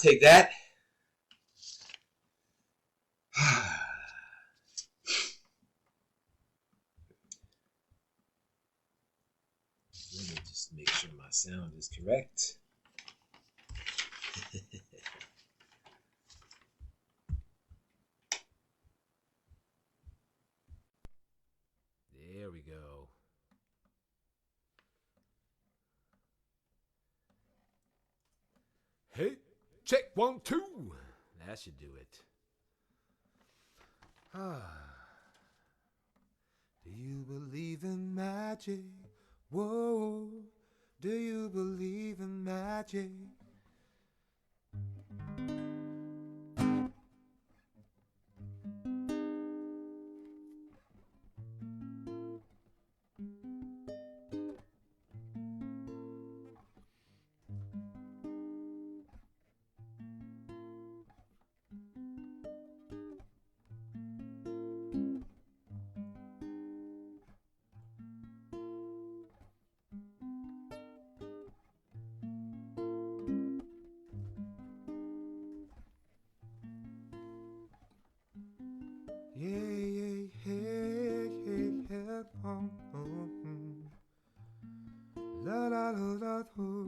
take that. Let me just make sure my sound is correct. There we go. Hey, check 1, 2. That should do it. Do you believe in magic? Whoa, do you believe in magic? La la la la la.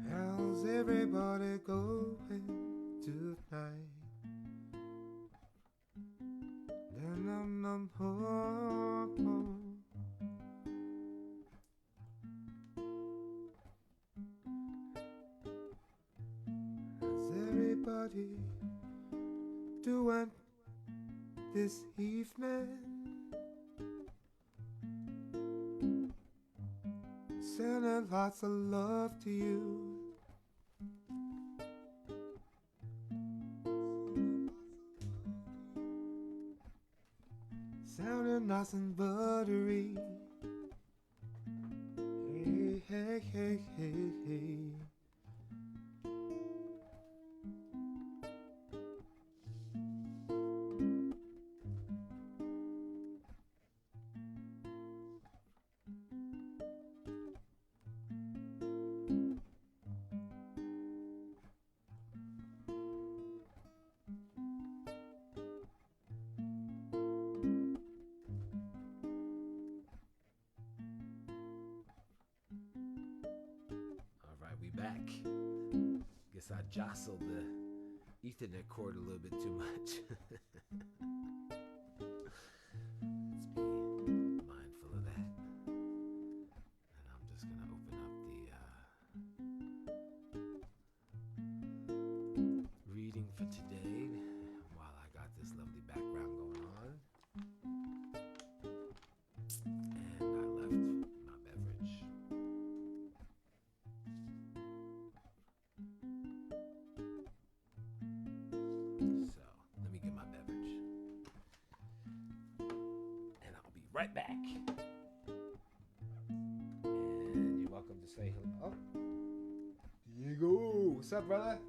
How's everybody going tonight? Num num ho. How's everybody doing this evening? Sending lots of love to you. Sounding nice and buttery. Hey, hey, hey, hey, hey. We back. Guess I jostled the Ethernet cord a little bit too much. Let's be mindful of that. And I'm just going to open up the reading for today while I got this lovely background going on. And I left my beverage. Right back. And you're welcome to say hello. Oh, Diego, what's up, brother?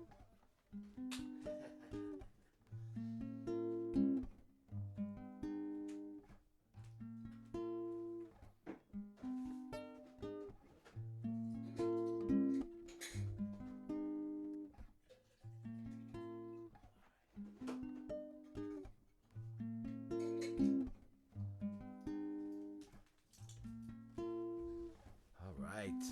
Right.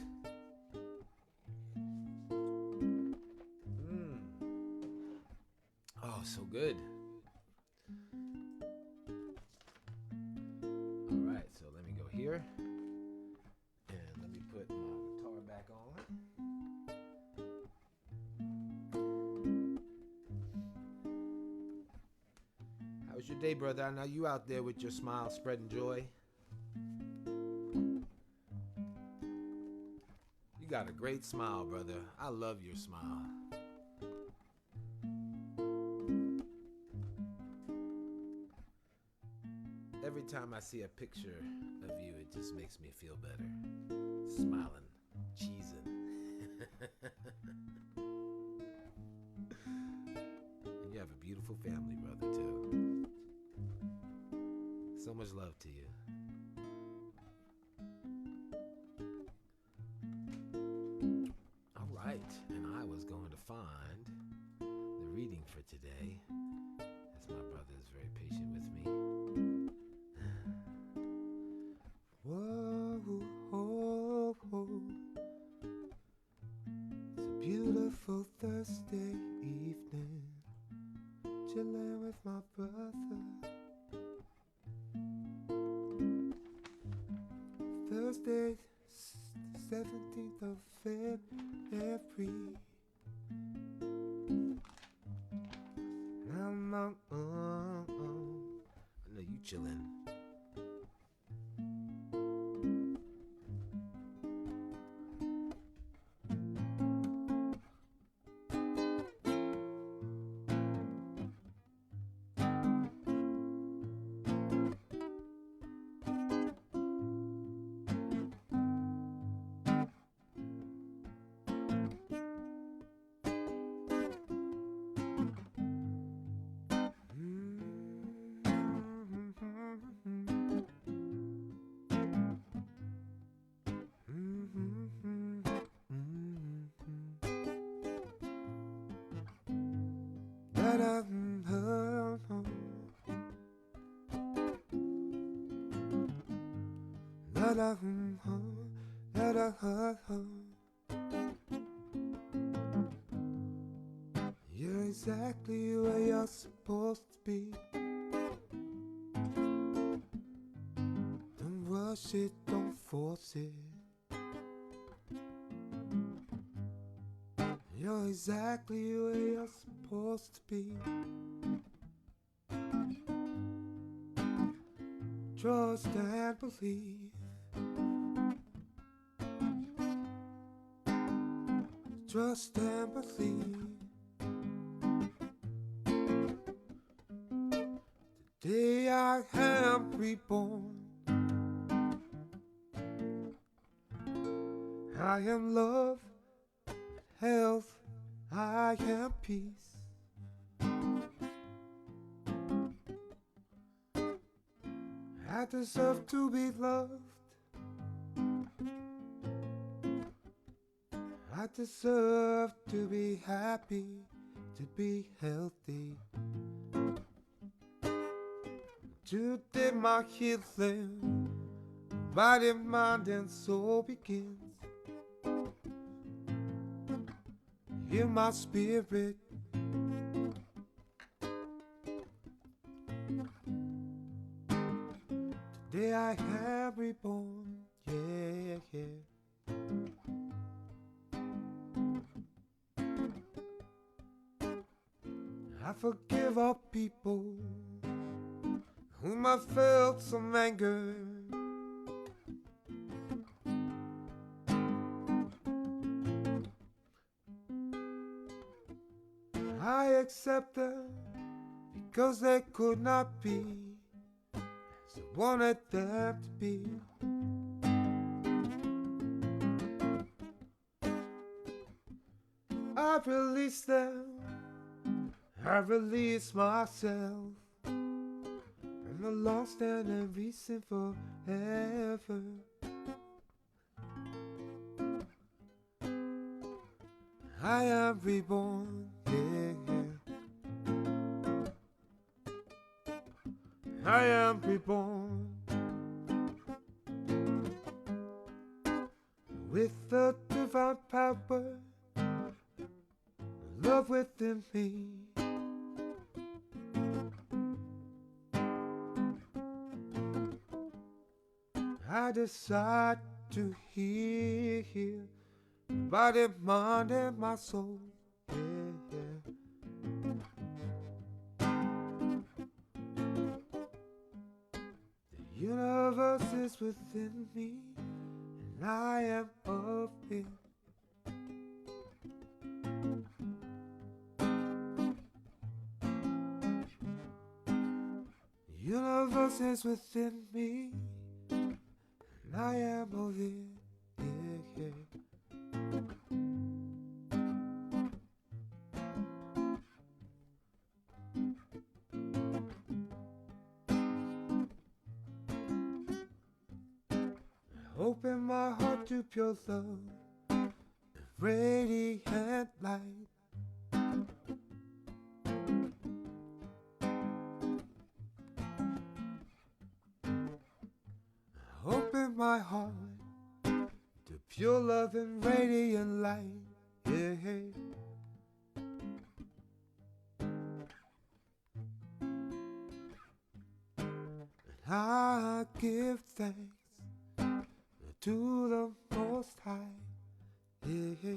Oh, so good. All right, so let me go here. And let me put my guitar back on. How was your day, brother? I know you out there with your smile spreading joy. You got a great smile, brother. I love your smile. Every time I see a picture of you, it just makes me feel better. Smiling, cheesing. And you have a beautiful family, brother, too. So much love to you. And I was going find the reading for today, as my brother is very patient with me. Whoa, oh, oh. It's a beautiful Thursday evening, chilling with my brother. Thursday, 17th of February. I know you chillin'. You're exactly where you're supposed to be. Don't rush it, don't force it. You're exactly where you're supposed to be. Trust and believe. Trust and believe. Today I am reborn. I am love, health, I am peace. I deserve to be loved. I deserve to be happy, to be healthy. Today my healing, body, mind and soul begins. Hear my spirit. Today I am reborn, yeah, yeah. I forgive all people whom I felt some anger. I accept them because they could not be as I wanted them to be. I release them, I release myself, and the lost and reason forever. I am reborn, yeah. I am reborn with the divine power, love within me. I decide to heal body, mind, and my soul. Yeah, yeah. The universe is within me, and I am of it. The universe is within me, and I am of it. Yeah, yeah. Open my heart to pure love, radiant light. my heart to pure love and radiant light. Yeah. And I give thanks to the Most High. Yeah.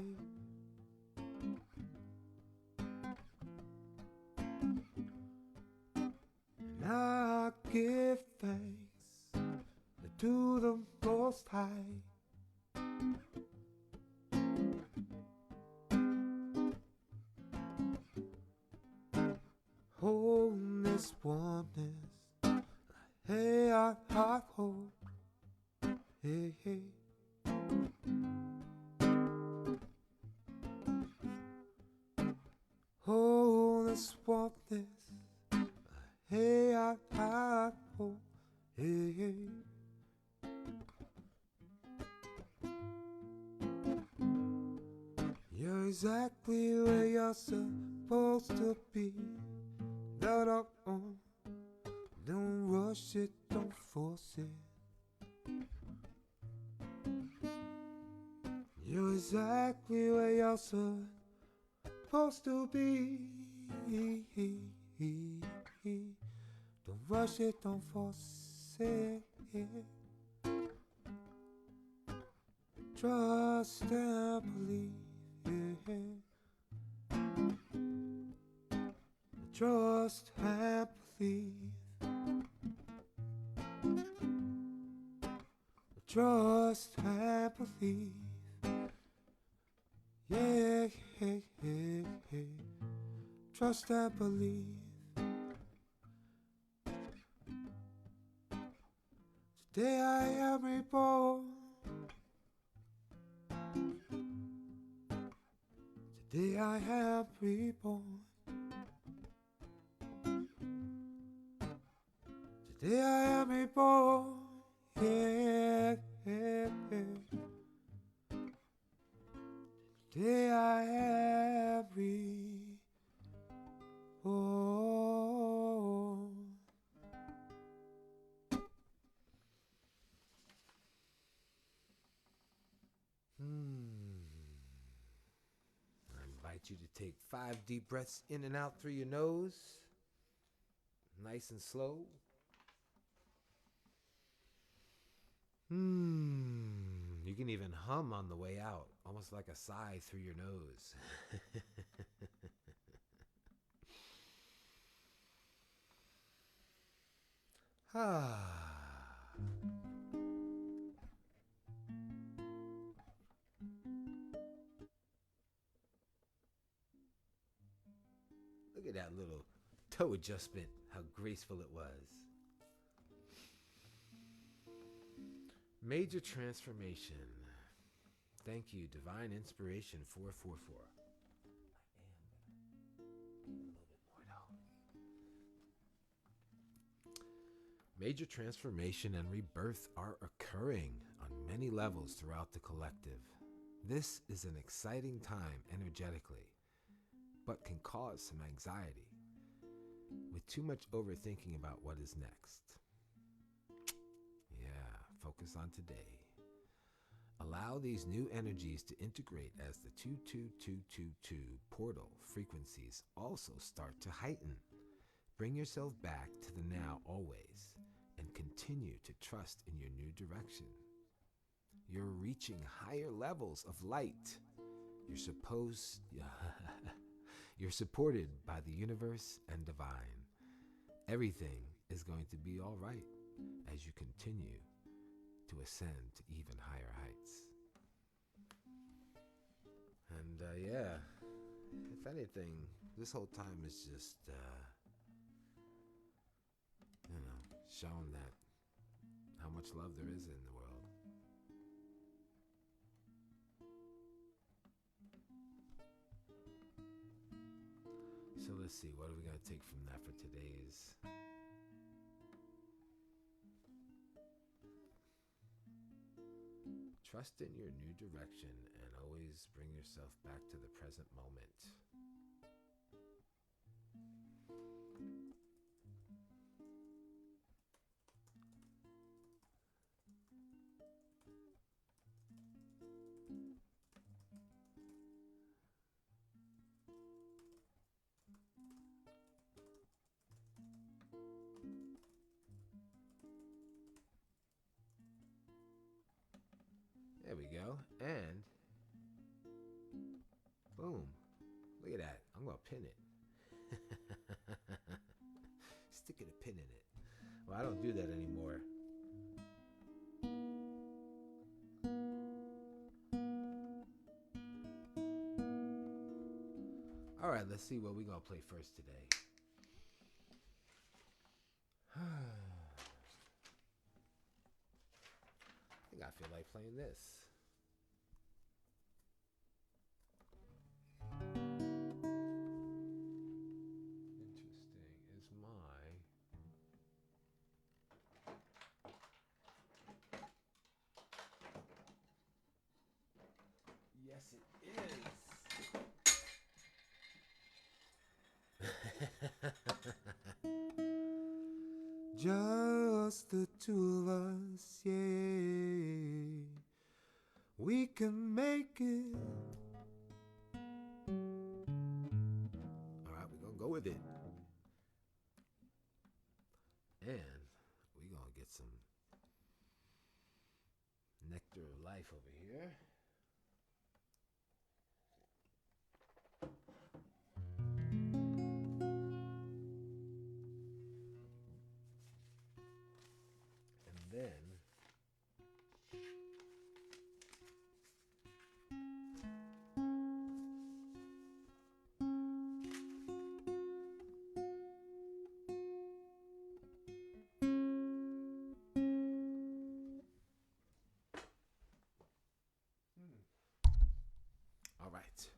And I give thanks to the Most High. Wholeness, warmness, hey, I hope, hey, hey. Wholeness, warmness, hey, I hope, hey, hey. You're exactly where you're supposed to be. No, don't rush it, don't force it. You're exactly where you're supposed to be. Don't rush it, don't force it. Trust and believe. Trust and believe. Trust and believe. Yeah, yeah, yeah, yeah. Trust and believe. Today I am reborn. Today I am reborn. Today I am reborn. Yeah, yeah, yeah. Today I am reborn. I invite you to take 5 deep breaths in and out through your nose, nice and slow. You can even hum on the way out, almost like a sigh through your nose. Look at that little toe adjustment, how graceful it was. Major transformation. Thank you, Divine Inspiration 444. Major transformation and rebirth are occurring on many levels throughout the collective. This is an exciting time energetically, but can cause some anxiety with too much overthinking about what is next. Yeah, focus on today. Allow these new energies to integrate as the 22222 portal frequencies also start to heighten. Bring yourself back to the now always and continue to trust in your new direction. You're reaching higher levels of light. You're supported by the universe and divine. Everything is going to be all right as you continue to ascend to even higher heights. And yeah, if anything, this whole time is just, showing that how much love there is in the world. So let's see, what are we going to take from that for today's? Trust in your new direction and always bring yourself back to the present moment. go. And boom. Look at that. I'm going to pin it. Sticking a pin in it. Well, I don't do that anymore. All right, let's see what we're going to play first today. I think I feel like playing this. Interesting. Is my... Yes, it is. Just the two of us, yeah. We can make it. All right, we're gonna go with it. And we're gonna get some nectar of life over here. Then all right.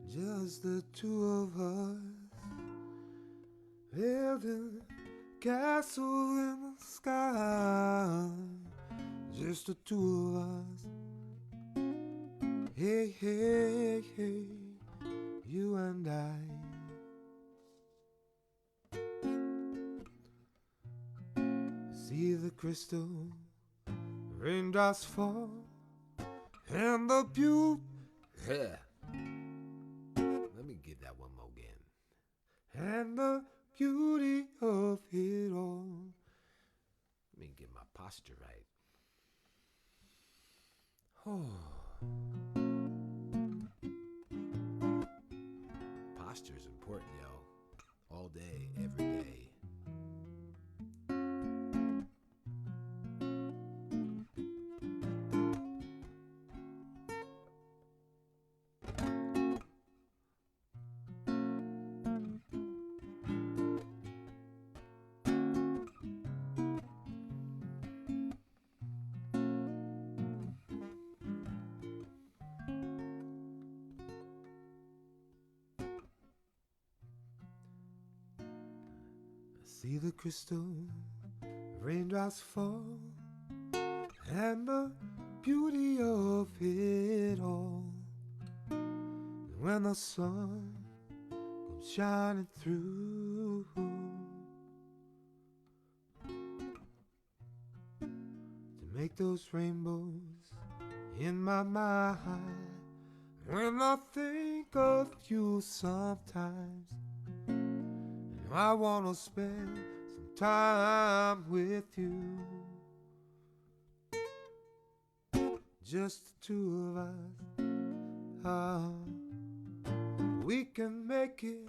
Just the two of us, building castle in the sky. Just the two of us. Hey, hey, hey, you and I. See the crystal raindrops fall, and the beauty. Yeah. Let me get that one more again. And the beauty of it all. Let me get my posture right. Oh. Posture is important, yo. All day, every day. See the crystal raindrops fall, and the beauty of it all. When the sun comes shining through, to make those rainbows in my mind. When I think of you sometimes, I wanna spend some time with you. Just the two of us. We can make it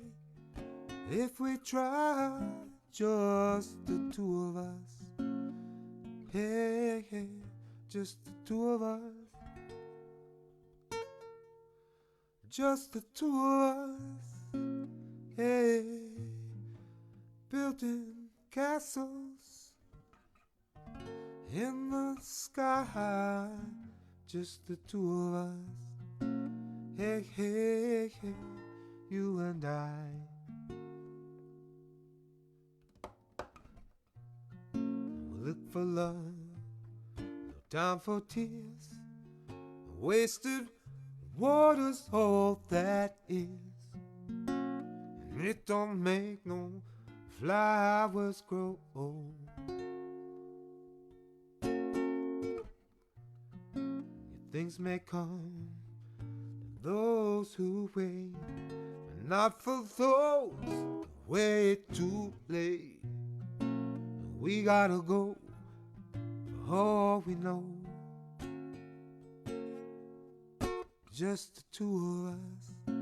if we try. Just the two of us. Hey, hey, just the two of us. Just the two of us. Hey. Building castles in the sky, just the two of us. Hey, hey, hey, you and I. We look for love, no time for tears, wasted Water's all that is, and it don't make no flowers grow. Things may come to those who wait, but not for those who wait too late. We gotta go for all we know. Just the two of us.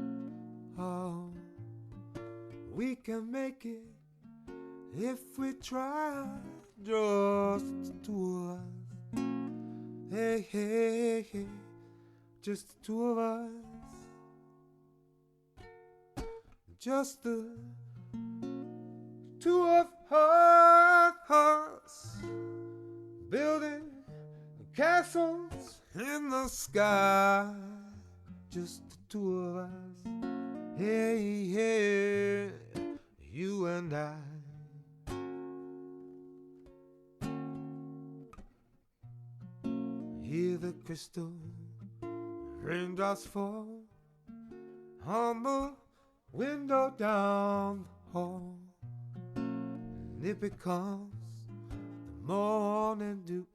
Oh, we can make it if we try. Just the two of us. Hey, hey, hey, just the two of us. Just the two of us. Building castles in the sky. Just the two of us. Hey, hey, you and I. Hear the crystal raindrops fall on the window down the hall, and it becomes the morning dew.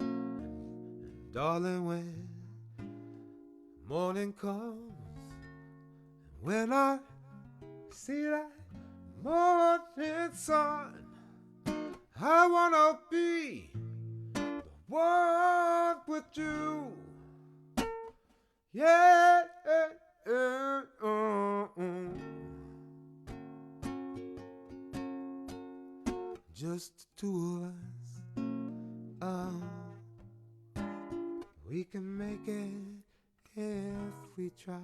And darling, when morning comes, and when I see that morning sun, I wanna be the one with you. Yeah, Just the two of us. We can make it if we try.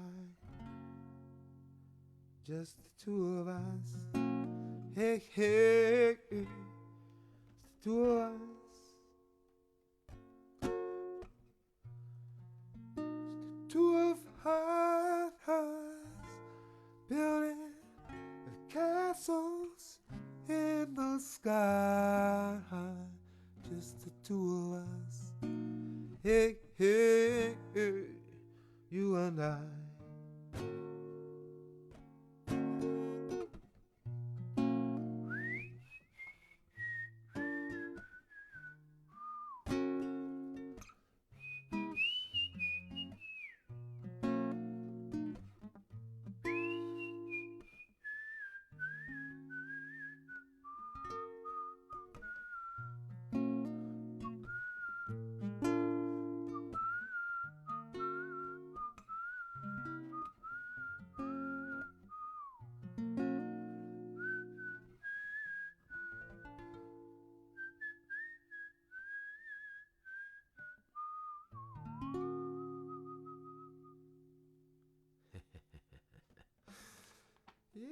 Just the two of us. Hey, hey, hey. Two of us. Two of us building castles in the sky. Just the two of us. Hey, hey, hey, you and I. Yeah.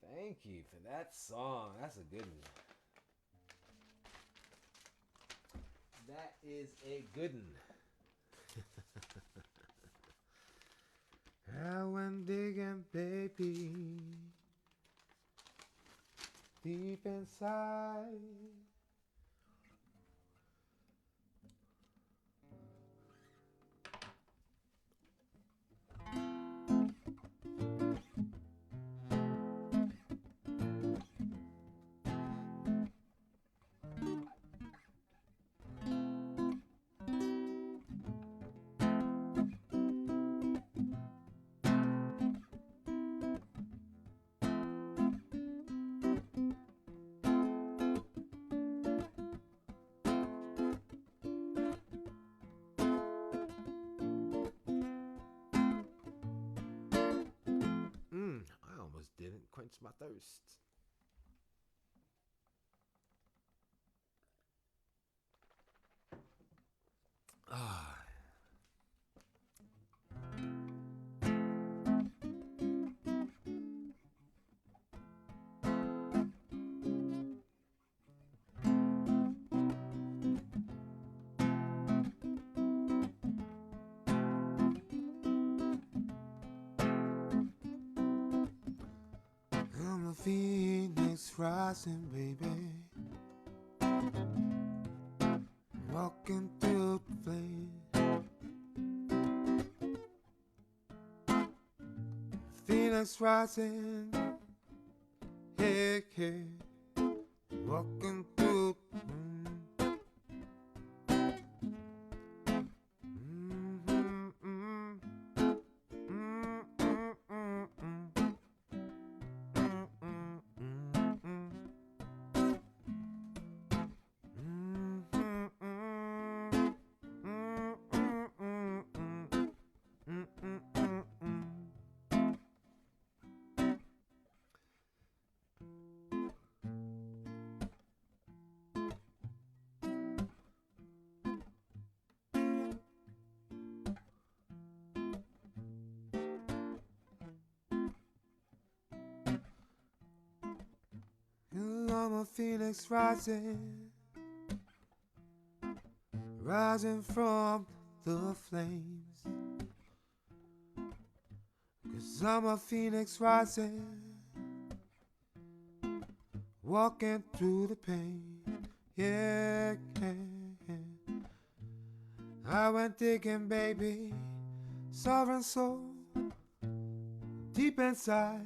Thank you for that song. That's a good one. That is a good one. I went digging, baby, deep inside. I almost didn't quench my thirst. Ah. I'm a phoenix rising, baby. walking through the flames. Phoenix rising, hey, hey, walking through the I'm a phoenix rising, rising from the flames. 'Cause I'm a phoenix rising, walking through the pain. Yeah, yeah. I went digging, baby, sovereign soul, deep inside.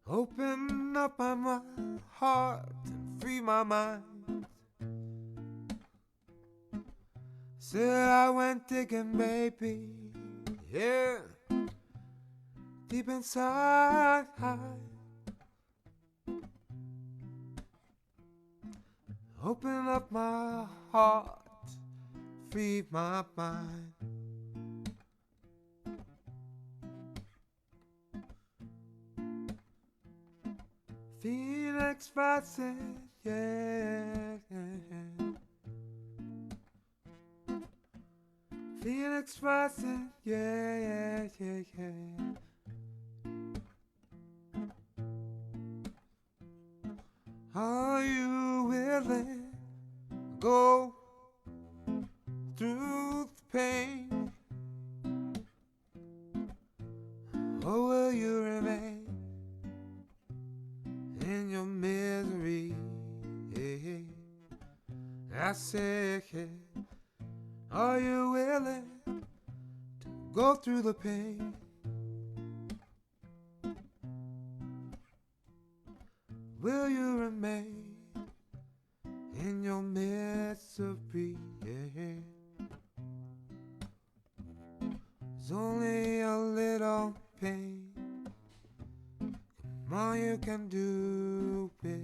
Open up my heart and free my mind. Said I went digging, baby, yeah, deep inside. Open up my heart, free my mind. Phoenix rising, yeah, yeah. Phoenix rising, yeah, yeah, yeah, yeah. Are you willing to go through the pain? Or will you remain in your misery? I say, are you willing to go through the pain? Will you remain in your misery? It's only a little pain. Come on, you can do it.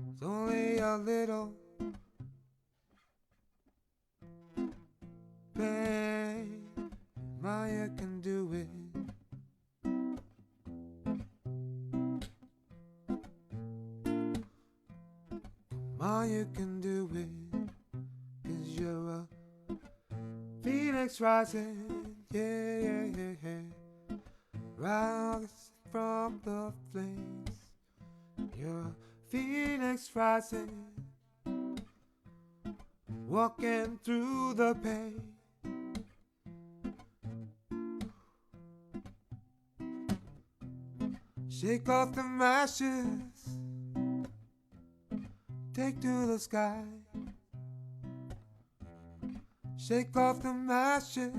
It's only a little pain. Come on, you can do it. Come on, you can do it. 'Cause you're a phoenix rising, yeah, yeah, yeah, yeah. Rise from the flames. You're a phoenix rising, walking through the pain. Shake off the ashes, take to the sky. Shake off the ashes,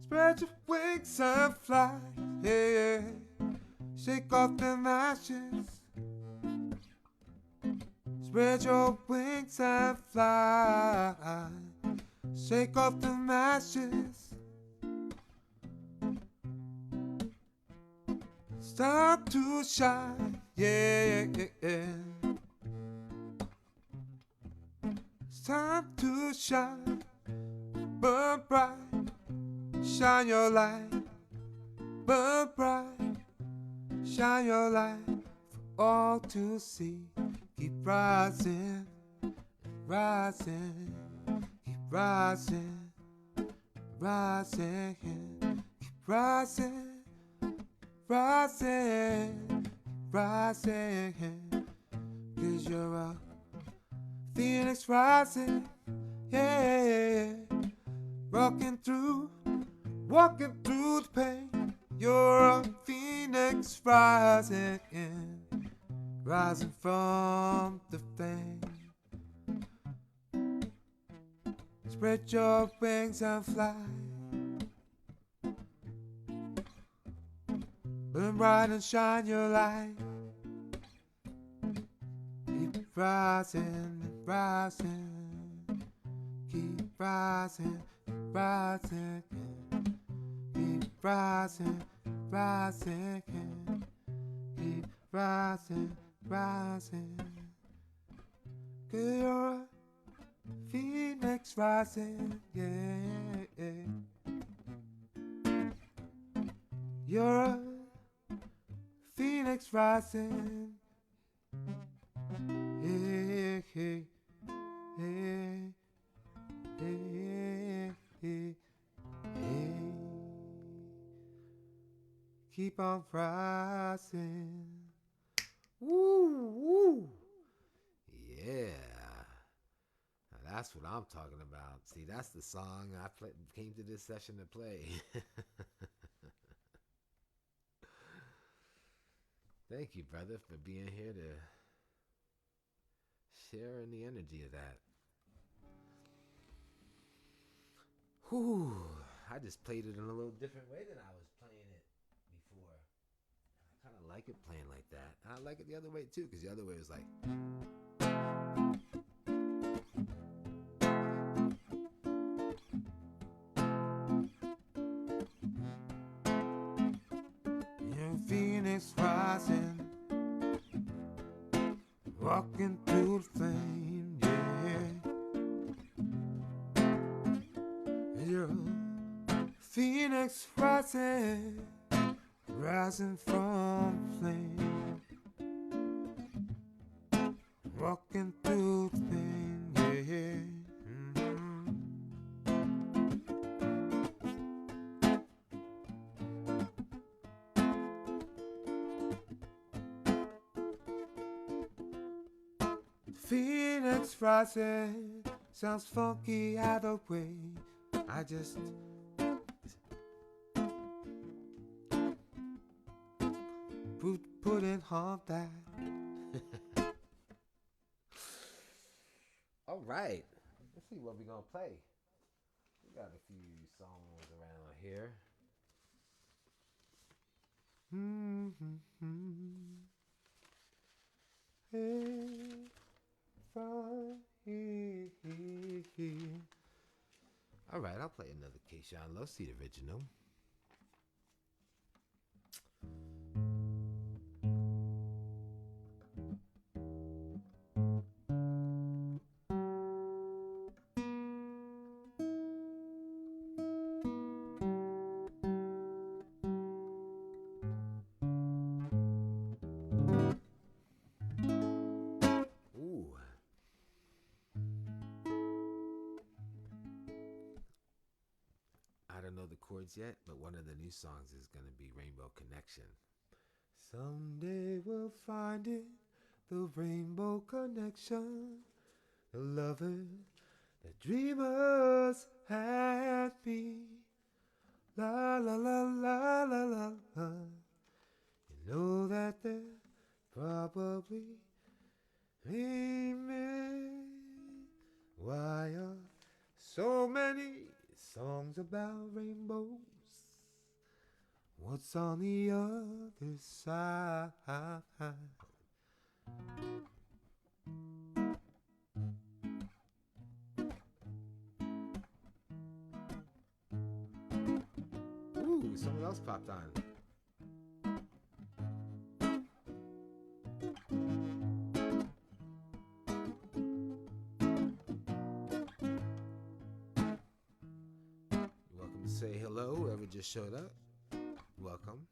spread your wings and fly, yeah, yeah. Shake off the ashes, spread your wings and fly. Shake off the ashes, it's time to shine, yeah, yeah, yeah. It's time to shine, burn bright, shine your light, burn bright, shine your light for all to see. Keep rising, rising, keep rising, rising, keep rising, rising, rising. 'Cause you're a phoenix rising, yeah, walking through the pain. You're a phoenix rising, rising from the flame. Spread your wings and fly. Burn bright and shine your light. Keep rising, rising. Keep rising, rising. Keep rising, rising. Keep rising, rising. 'Cause you're a phoenix rising, yeah. You're a phoenix rising, yeah, yeah, yeah, yeah, yeah, yeah. Keep on rising. Woo, woo. Yeah. Now that's what I'm talking about. See, that's the song I came to this session to play. Thank you, brother, for being here to share in the energy of that. Whew. I just played it in a little different way than I was playing it before. I kind of like it playing like that. I like it the other way too, because the other way was like... Phoenix rising, walking through the flame, yeah. You're Phoenix rising, rising from flame, walking through the flame, yeah. Phoenix rising sounds funky either way. I just put it on that. All right, let's see what we're gonna play. We got a few songs around here. Hey. All right, I'll play another Keishawn Low Seed original. I don't know the chords yet, but one of the new songs is going to be Rainbow Connection. Someday we'll find it, the rainbow connection, the lovers, the dreamers had me. La la la la la la la. You know that they're probably amen. Why are so many songs about rainbows? What's on the other side? Ooh, someone else popped on. You're welcome to say hello, whoever just showed up. Welcome.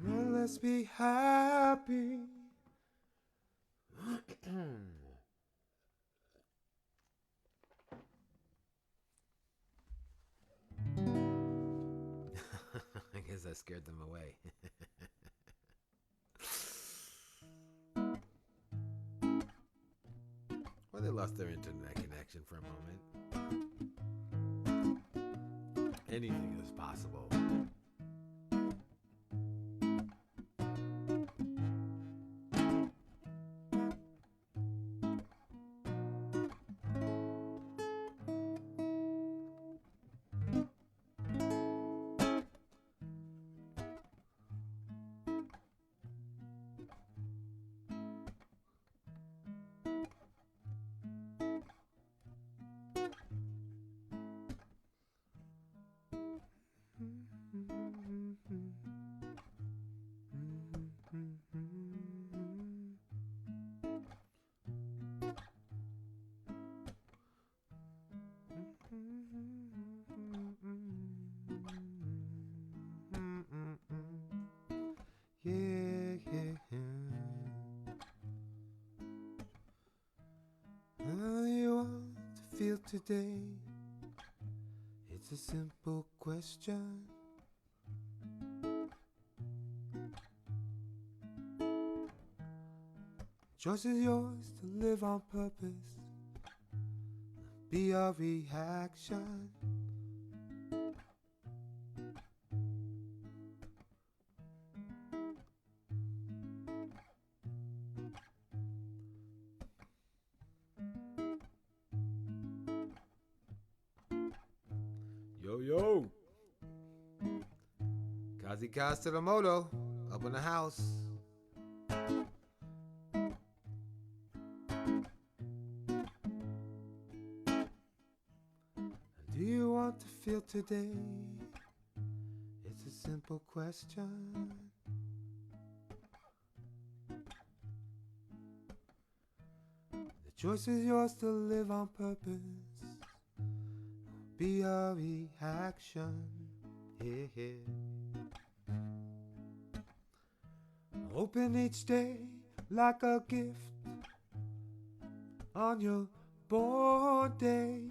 Let's be happy. I guess I scared them away. Well, they lost their internet connection for a moment. anything is possible. Yeah, yeah, yeah. How you want to feel today? It's a simple question. Choice is yours to live on purpose. Be your reaction. Yo, yo. Kazi Kaz to the moto. Up in the house. Do you want to feel today? It's a simple question. The choice is yours to live on purpose. Be your reaction. Yeah, yeah. Open each day like a gift on your born day.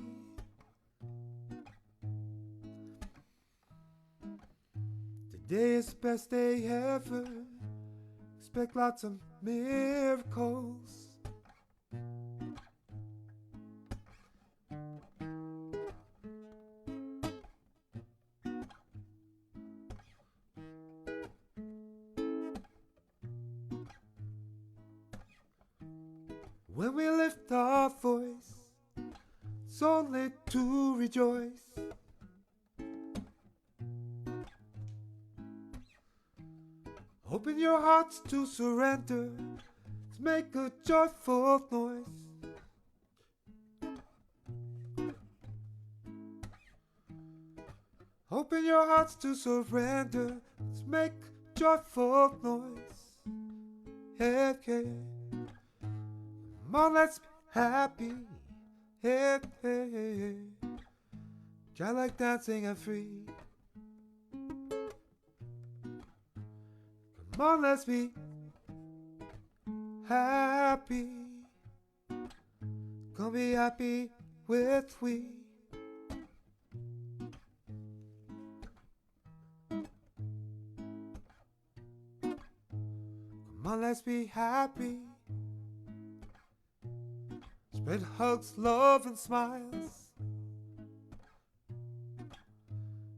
Today is the best day ever. Expect lots of miracles. When we lift our voice, it's only to rejoice. Open your hearts to surrender, to make a joyful noise. Open your hearts to surrender, to make a joyful noise. Yeah, yeah. Come on, let's be happy. Yeah, yeah, yeah. Try like dancing and free. Come on, let's be happy. Gonna be happy with we. Come on, let's be happy. Spread hugs, love, and smiles.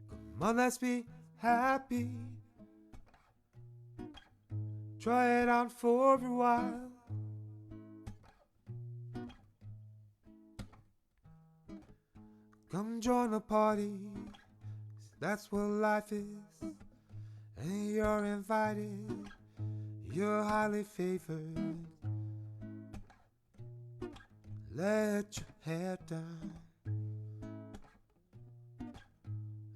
Come on, let's be happy. Try it on for a while. Come join the party. That's what life is. And you're invited. You're highly favored. Let your hair down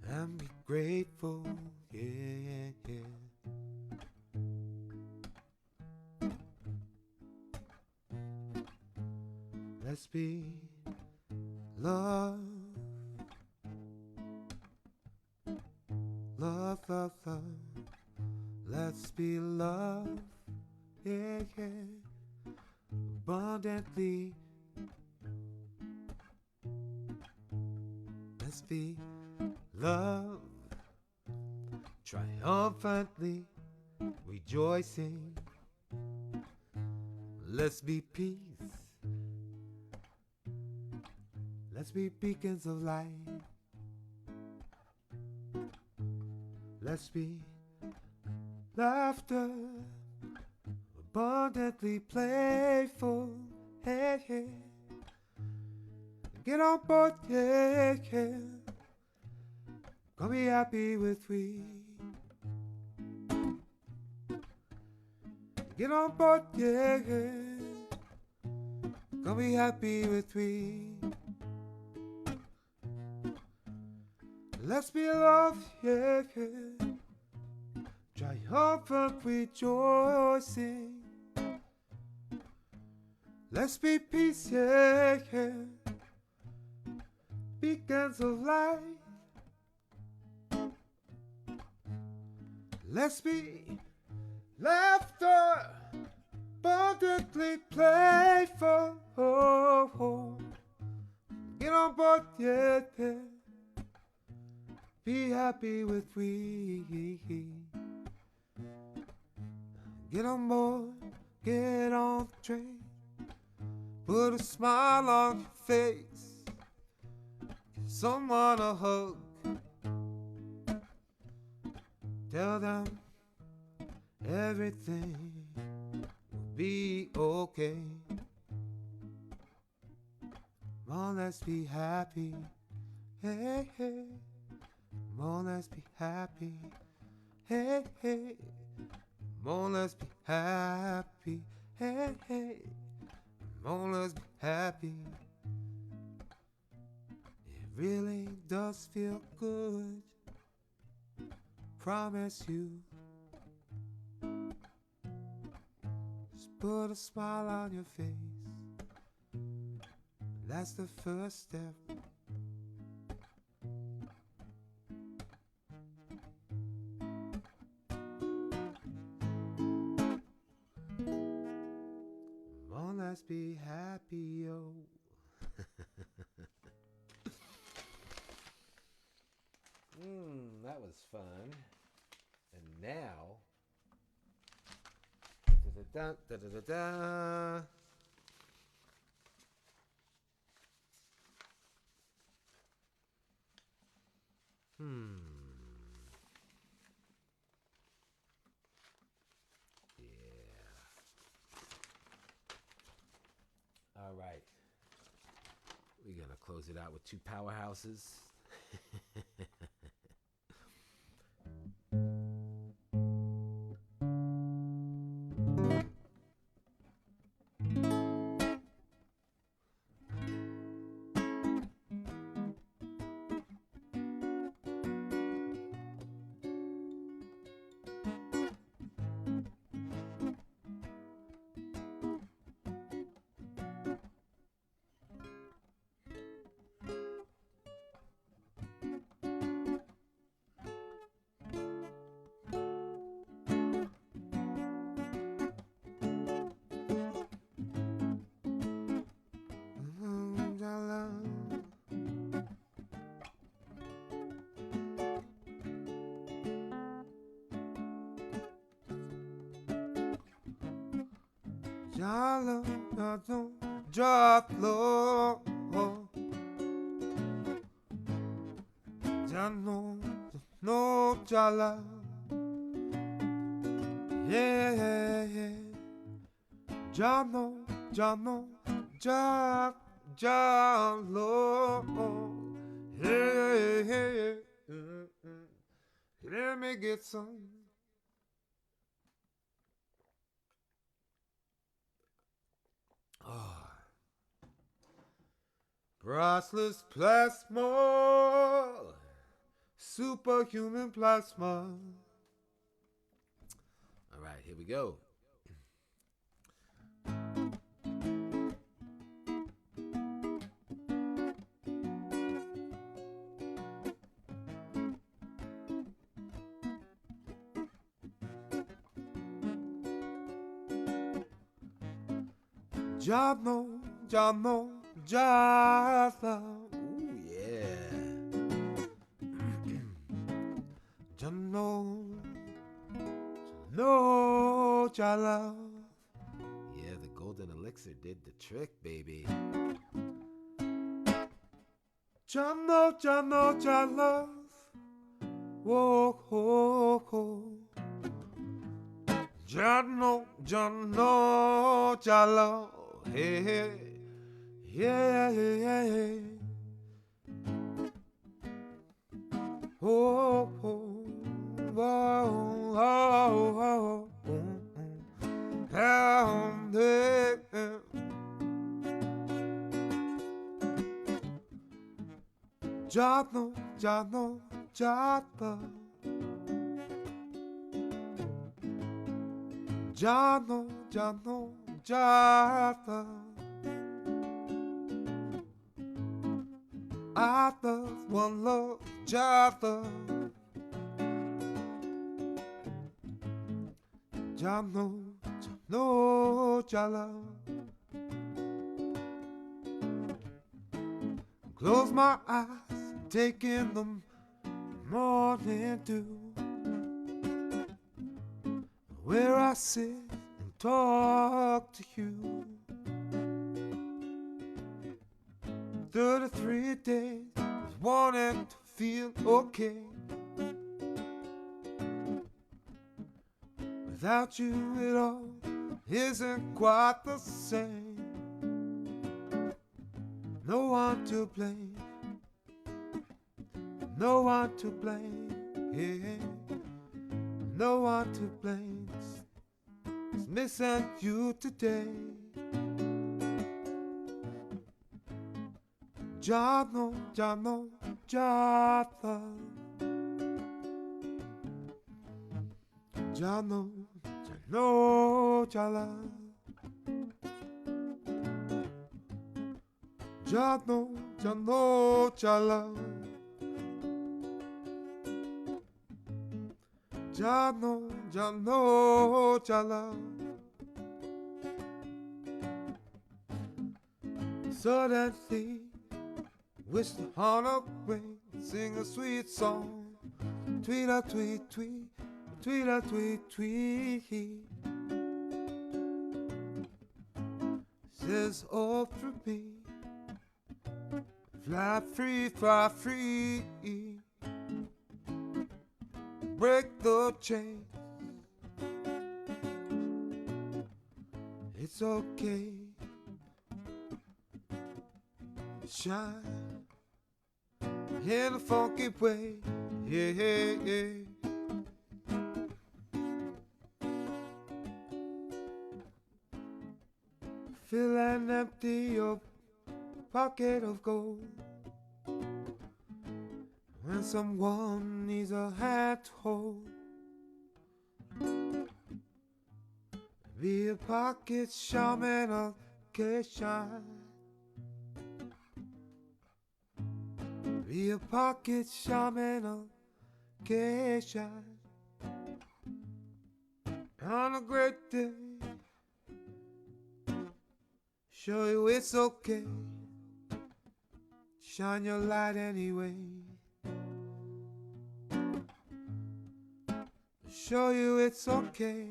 and be grateful. Yeah, yeah, yeah. Let's be love. Love, love, love. Let's be love. Yeah, yeah. Abundantly. Let's be love, triumphantly rejoicing. Let's be peace. Let's be beacons of light. Let's be laughter, abundantly playful. Hey, hey. Get on board, yeah, yeah. Gonna be happy with we. Get on board, yeah, yeah. Gonna be happy with we. Let's be love, yeah, yeah. Triumphant rejoicing. Let's be peace, yeah, yeah. Beacons of light. Let's be laughter, abundantly playful. Oh, oh. Get on board, yeah, yeah. Be happy with we. Get on board, get on the train. Put a smile on your face. Give someone a hug. Tell them everything will be okay. Come on, let's be happy. Hey, hey. Come on, let's be happy. Hey, hey. Come on, let's be happy. Hey, hey. Come on, let's be happy. It really does feel good. Promise you. Just put a smile on your face. That's the first step. Come on, let's be happy, yo. That was fun. And now, da da da da da. Yeah. All right. We're gonna close it out with two powerhouses. Jalo, jalo, jalo, jalo, no jala, yeah, yeah, jalo, jalo, jalo, yeah, yeah, let me get some. Priceless plasma, superhuman plasma. All right, here we go. Jano, Jano, Jala. Ooh, yeah. Jano, Jano, Jala. Yeah, the golden elixir did the trick, baby. Jano, Jano, Jala. Whoa, ho, ho. Jano, Jano, Jalo, hey, hey, yeah, yeah, yeah. Oh, oh, oh, oh, oh, down there. Jano, Jano, Jata. Jano, Jano, Jata. I love one love, Jata. Jano, Jano, Jala. Close my eyes, take in the morning dew, where I sit and talk to you. 33 days wanting to feel okay. Without you it all isn't quite the same. No one to blame, no one to blame, yeah. No one to blame, it's missing you today. Jano, Jano, Jata. Jano, Jano, Jala. Jano, Jano, Jala. Jano, Jano, Jala. Suddenly, wish the heart away, sing a sweet song. Tweet-a, tweet, tweet, tweet-a, tweet, tweet. Says all through me, fly free, fly free. Break the chains. It's okay. Shine in a funky way, yeah, yeah, yeah. Fill and empty your pocket of gold when someone needs a hand to hold. Be a pocket shaman of K-Shine. Be a pocket shaman of K-Shine. On a great day, show you it's okay. Shine your light anyway. Show you it's okay.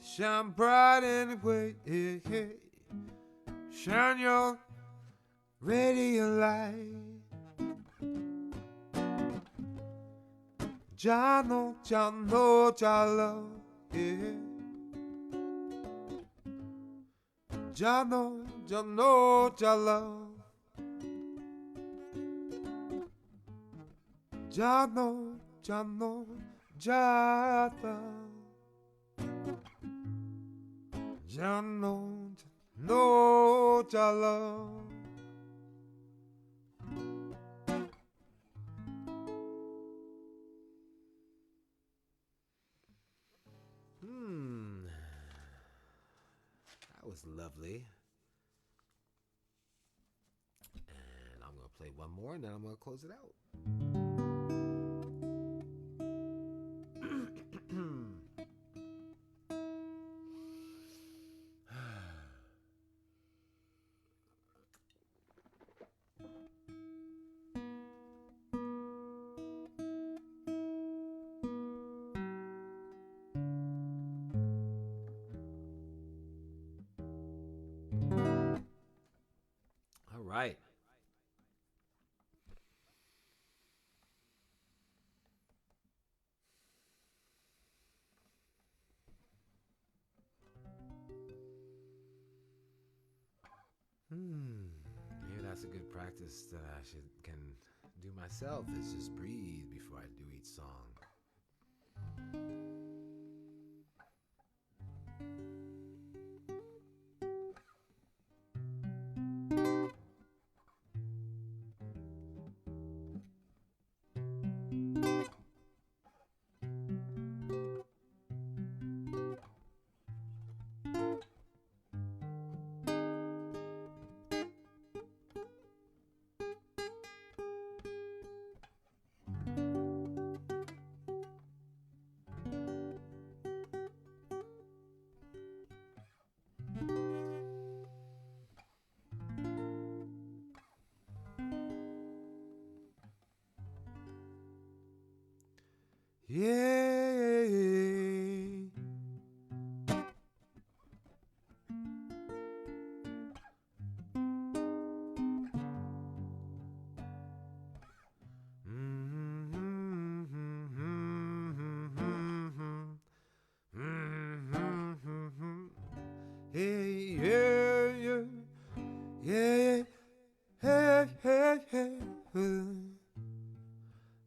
Shine bright anyway. Yeah, yeah. Shine your radiant light. Jano, Jano, Jalo, yeah. Jano, Jano, Jalo. Jano, Jano, Jata. Jano, Jano, Jalo. That was lovely. And I'm going to play one more and then I'm going to close it out. All right. practice that I can do myself is just breathe before I do each song. Yeah. Hey, yeah, yeah, yeah, hey, hey, hey, hey,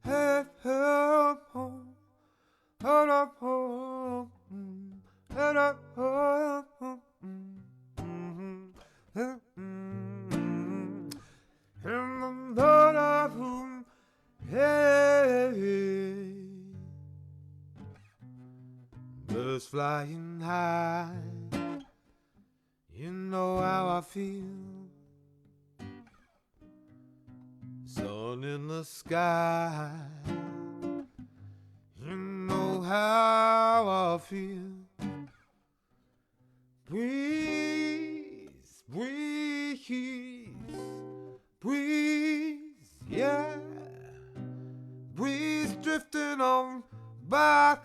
hey, hold up, hold up, and the Lord of whom, hey, birds flying high, you know how I feel. Sun in the sky, you know how I feel. Breeze, breeze, breeze, yeah. Breeze drifting on by.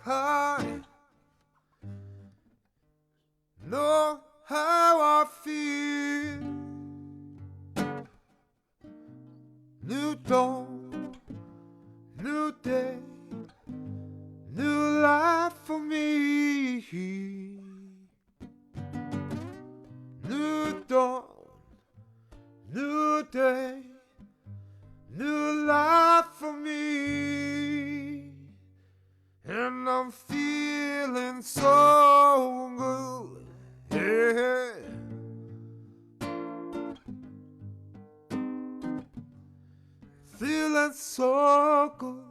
Know how I feel. New dawn, new day, new life for me. New dawn, new day, new life for me. And I'm feeling so good, yeah. Feeling so good.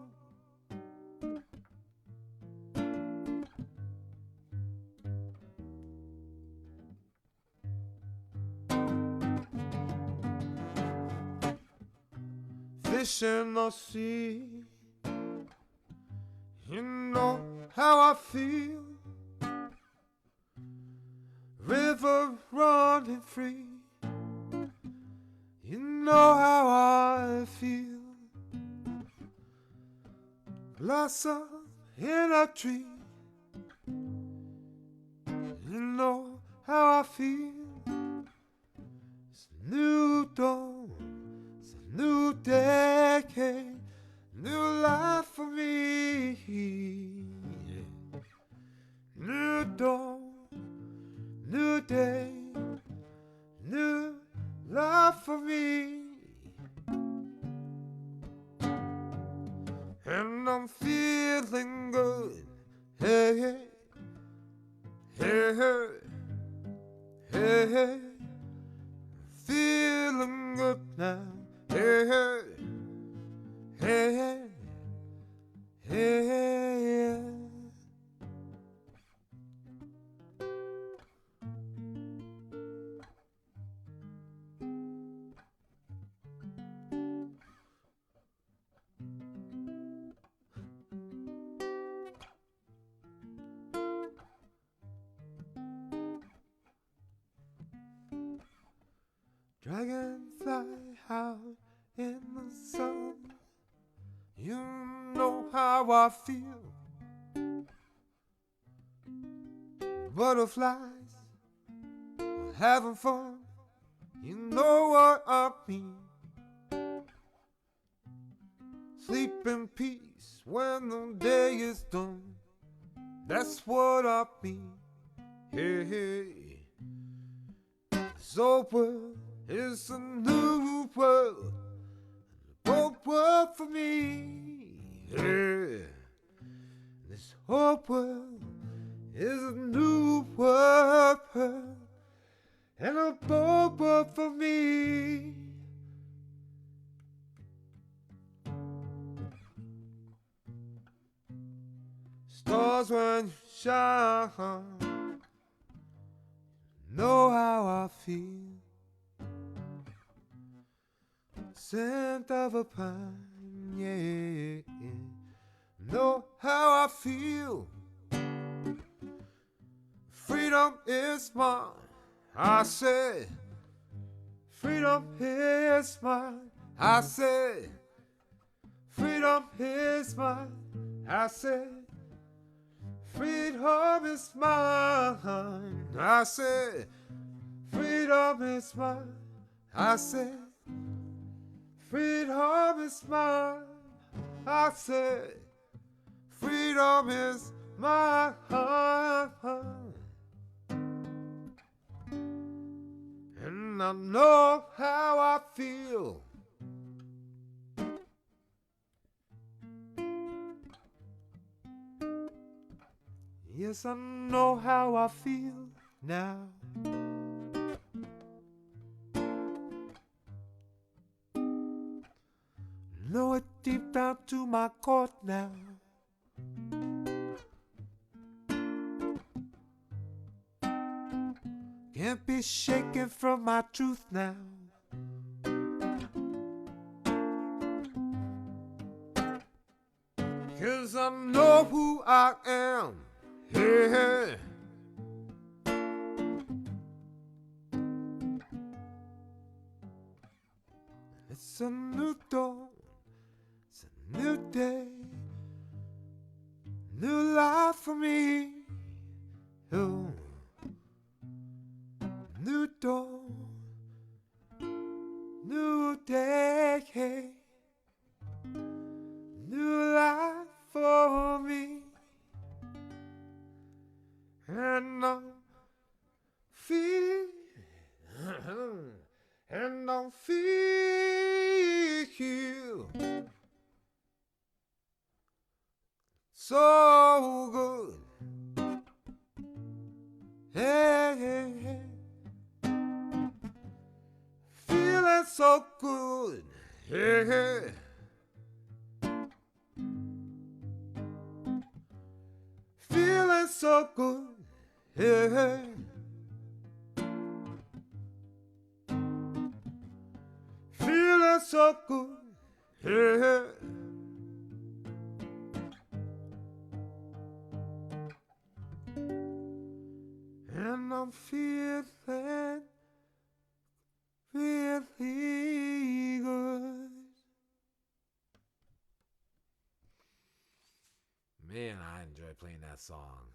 Fish in the sea, you know how I feel. River running free, you know how I feel. Blossom in a tree, you know how I feel. It's a new dawn, it's a new decade, new life for me. New dawn, new day, new life for me. And I'm feeling good, hey, hey, hey, hey, hey, feeling good now, hey, hey, hey, hey, hey. Dragonfly out in the sun, you know how I feel. Butterflies having fun, you know what I mean. Sleep in peace when the day is done, that's what I mean. Hey, hey. This old world It's a new world, a whole world for me. Yeah. This whole world is a new world, and a whole world for me. Stars when you shine, know how I feel. Scent of a pine, yeah. Know how I feel. Freedom is mine, I said. Freedom is mine, I said. Freedom is mine, I said. Freedom is mine, I said. Freedom is mine, I said. Freedom is mine, I said. Freedom is mine. And I know how I feel. Yes, I know how I feel now. Know it deep down to my core now. Can't be shaken from my truth now. Cause I know who I am. Yeah. It's a new dawn. It's a new day. New life for me. Oh. New dawn. New day. New life for me. And I'm feel and I'm feel so good. Hey, hey, hey. Feeling so good. Hey, hey. Feeling so good. Hey, hey. Feeling so good. Hey, hey. And I'm feeling really good. Man, I enjoy playing that song.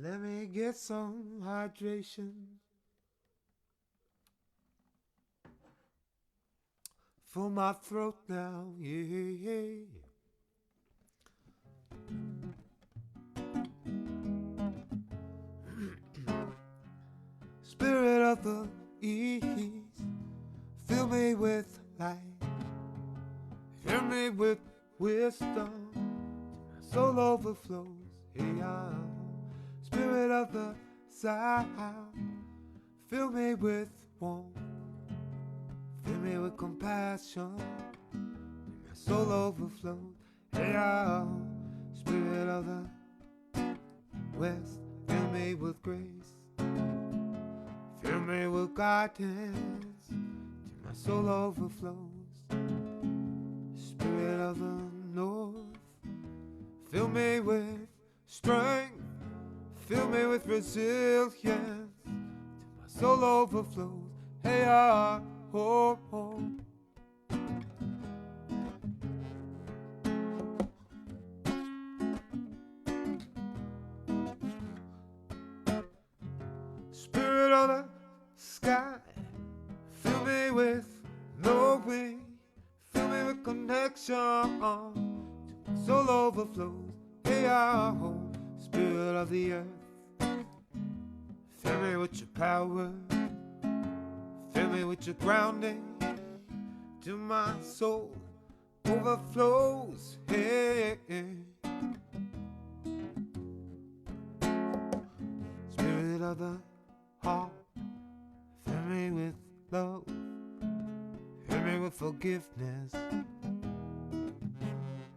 Let me get some hydration for my throat now, yeah. Spirit of the East, fill me with light, fill me with wisdom, my soul overflows, yeah. Spirit of the South, fill me with warmth, fill me with compassion, my soul overflows, yeah. Spirit of the West, fill me with grace, fill me with guidance, till my soul overflows. Spirit Spirit of the North, fill me with strength, fill me with resilience, till my soul overflows. Hey, ah, oh, oh. Spirit of the sky, fill me with knowing, fill me with connection, till my soul overflows. Hey, ah, oh. Spirit of the earth, fill me with your power, fill me with your grounding, till my soul overflows. Hey, hey. Spirit of the heart, fill me with love, fill me with forgiveness,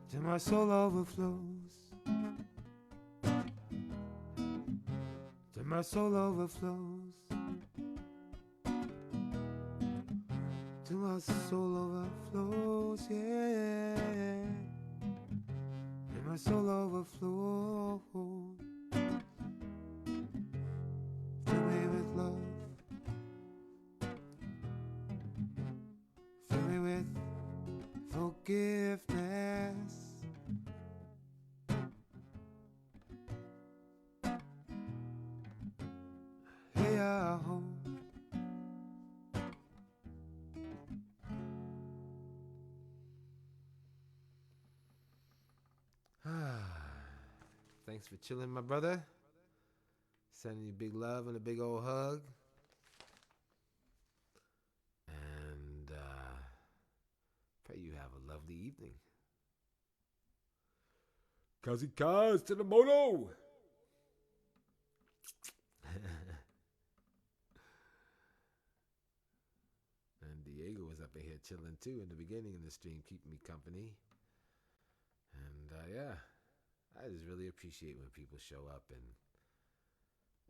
till my soul overflows. Till my soul overflows. Till my soul overflows, yeah. Till my soul overflows. Fill me with love, fill me with forgiveness. Hey, I hope. Thanks for chilling, my brother. Sending you big love and a big old hug. And pray you have a lovely evening. Kazi Kaz to the moto! And Diego was up in here chilling too in the beginning of the stream, keeping me company. And yeah, I just really appreciate when people show up, and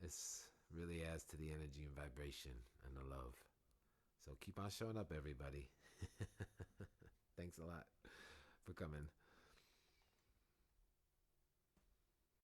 this really adds to the energy and vibration and the love. So keep on showing up, everybody. Thanks a lot for coming.